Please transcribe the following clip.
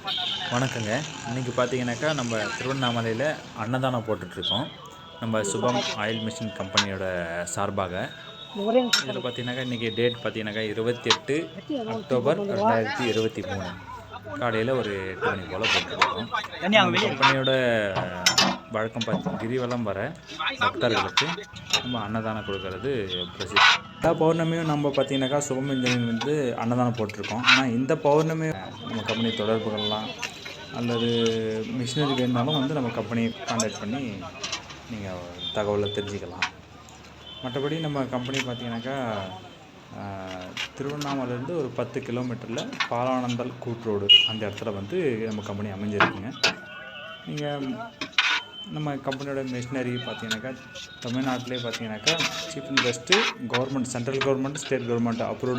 வணக்கங்க. இன்றைக்கி பார்த்தீங்கன்னாக்கா நம்ம திருவண்ணாமலையில் அன்னதானம் போட்டுட்ருக்கோம். நம்ம சுபம் ஆயில் மிஷின் கம்பெனியோட சார்பாக. இதில் பார்த்தீங்கன்னாக்கா இன்றைக்கி டேட் பார்த்தீங்கன்னாக்கா 28 அக்டோபர் 2023 காலையில் ஒரு 8 மணி போல் போட்டுட்ருக்கோம். நம்ம கம்பெனியோட வழக்கம் கிரிவலம் வர பக்தர்களுக்கு நம்ம அன்னதானம் கொடுக்கறது பிரசித்தி. எல்லா பௌர்ணமியும் நம்ம பார்த்தீங்கன்னாக்கா சுபம் இன்ஜினியரிங் வந்து அன்னதானம் போட்டிருக்கோம். ஆனால் இந்த பௌர்ணமி நம்ம கம்பெனி தொடர்புகள்லாம் அல்லது மிஷினரி வேணுனாலும் வந்து நம்ம கம்பெனியை கான்டாக்ட் பண்ணி நீங்கள் தகவலை தெரிஞ்சுக்கலாம். மற்றபடி நம்ம கம்பெனி பார்த்திங்கனாக்கா திருவண்ணாமலையிலேருந்து ஒரு 10 கிலோமீட்டரில் பாலானந்தல் கூட்ரோடு அந்த இடத்துல வந்து நம்ம கம்பெனி அமைஞ்சிருக்குங்க. நீங்கள் நம்ம கம்பெனியோட மிஷினரி பார்த்தீங்கன்னாக்கா தமிழ்நாட்டிலே பார்த்தீங்கன்னாக்கா cheap and best government, central government, state government approved